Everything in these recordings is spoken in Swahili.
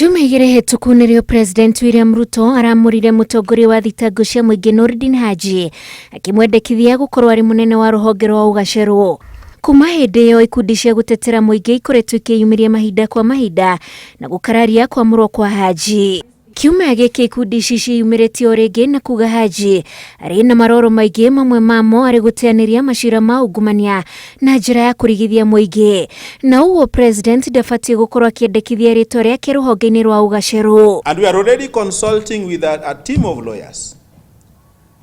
Ciumia igĩrĩ hĩtũku nĩrĩo President William Ruto aramũrire mũtongoria wa thitango cia mũingĩ Noordin Haji akĩmwendekithia gũkorwo arĩ mũnene wa rũhonge rwa ũgaceru. Kuma hĩndĩ ĩyo ikundi cia gũtetera mũingĩ ikoretwo ikĩyumĩria mahinda kwa mahinda na gũkararia kwamũrwo kwa Haji. Kiumia gĩkĩ ikundi ici ciyumĩrĩtie o rĩngĩ na kuga Haji arĩ na maroro maingĩ, mamwe mamo arĩ gũteanĩria macira ma ungumania na njĩra ya kũrigithia mũingĩ. Na ũguo President ndabatiĩ gũkorwo akĩendekithia rĩtwa rĩake rũhonge-inĩ rwa ũgaceru. And we are already consulting with a team of lawyers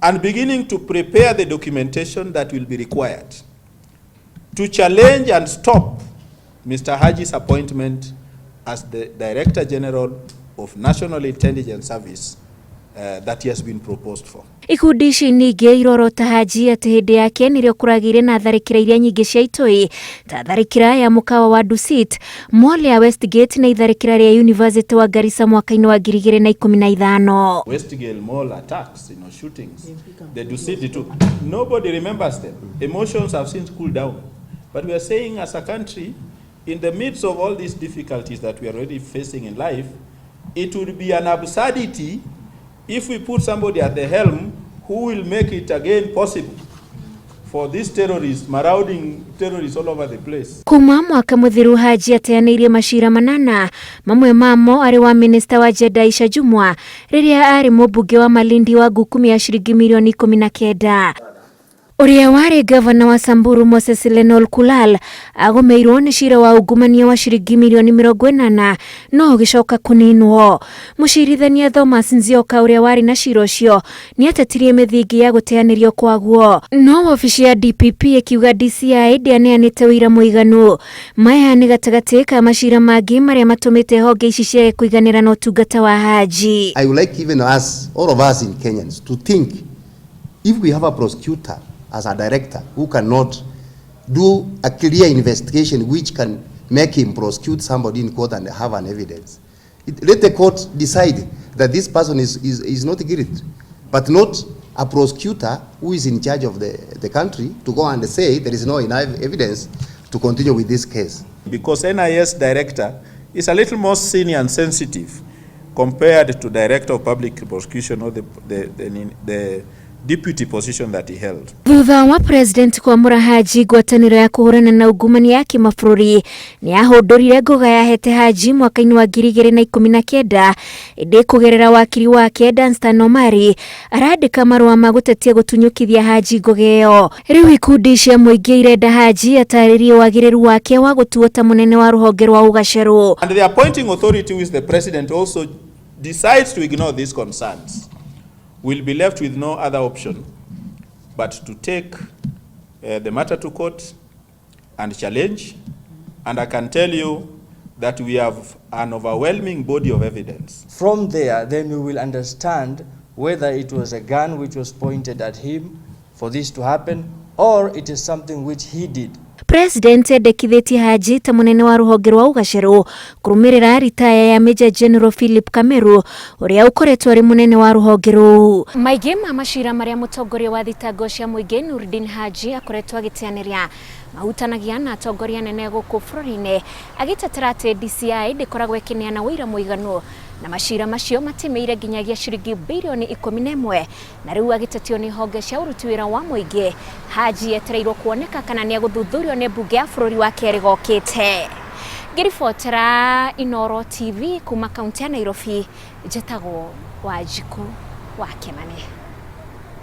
and beginning to prepare the documentation that will be required to challenge and stop Mr. Haji's appointment as the Director General of National Intelligence Service that he has been proposed for. Ikundi ici ningĩ irorota Haji atĩ hĩndĩ yake nĩrĩo kũragĩire na tharĩkĩra iria nyingĩ cia itoi, ta tharĩkĩra ya mũkawa wa Dusit, mole ya Westgate na itharĩkĩra rĩa University wa Garissa mwaka-inĩ wa 2015. Westgate mall attacks, shootings, the Dusit too. Nobody remembers them. Emotions have since cooled down. But we are saying as a country, in the midst of all these difficulties that we are already facing in life, it would be an absurdity if we put somebody at the helm who will make it again possible for these terrorists, marauding terrorists all over the place. Kuma mwaka mũthiru Haji ateanĩirie macira manana, mamwe mamo arĩ wa Minister wa Jeda Aisha Jumwa rĩrĩa arĩ mũmbunge wa Malindi wa ngukumi ya shiringi milioni 19. Ũrĩa warĩ gavana wa Samburu Moses Lenol Kulal agomeirwo nĩ cira wa ungumania wa shiringi milioni 80 no ũgĩcoka kũninwo. Mũcirithania Thomas Nzioka ũrĩa warĩ na cira ũcio nĩ atetirie mĩthingi ya gũteanĩrio kwaguo. No wabici ya DPP ĩkiuga DCI ndĩaneanĩte ũira mũiganu. Maya nĩ gatagatĩ ka macira mangĩ marĩa matũmĩte honge ici ciage kũiganĩra na ũtungata wa Haji. I would like even us, all of us in Kenyans, to think if we have a prosecutor as a director who cannot do a clear investigation which can make him prosecute somebody in court and have an evidence. Let the court decide that this person is not guilty, but not a prosecutor who is in charge of the country to go and say there is no enough evidence to continue with this case. Because NIS director is a little more senior and sensitive compared to director of public prosecution or the deputy position that he held. Thutha wa President kwamũra Haji ngwatanĩro ya kũhũrana na ungumania ya kĩmabũrũri nĩ yahũndũrire ngoga yahete Haji mwaka-inĩ wa 2019 ĩndĩ kũgerera wakiri wake Danstan Omari arandĩka marũa ma gũtetia gũtunyũkithia Haji ngoga ĩyo. Rĩu ikundi cia mũingĩ irenda Haji atarĩrie wagĩrĩru wake wa gũtuo ta mũnene wa rũhonge rwa ũgaceru. And the appointing authority, which the president also decides to ignore these concerns, will be left with no other option but to take the matter to court and challenge. And I can tell you that we have an overwhelming body of evidence. From there, then we will understand whether it was a gun which was pointed at him for this to happen, or it is something which he did. President endekithĩtie Haji ta mũnene wa rũhonge rwa ũgaceru kũrũmĩrĩra ritaya ya Major General Philip Kameru ũrĩa ũkoretwo arĩ mũnene wa rũhonge rũu. Maingĩ ma macira marĩa mũtongoria wa thitango cia mũingĩ Noordin Haji akoretwo agĩteanĩria mahutanagia na atongoria nene gũkũ bũrũri-inĩ, agĩtetera atĩ DCI ndĩkoragwo ĩkĩneana ũira mũiganu na macira macio matimĩire nginyagia shiringi bilioni 11, na rĩu agĩtetio nĩ honge cia ũruti wĩra wa mũingĩ. Haji etereirwo kuoneka kana nĩ agũthuthurio nĩ mbunge ya bũrũri wa kerĩ gokĩte. Ngĩribotera Inooro TV kuma kaunti ya Nairobi, njĩtagwo Wanjikũ wa Kĩmani.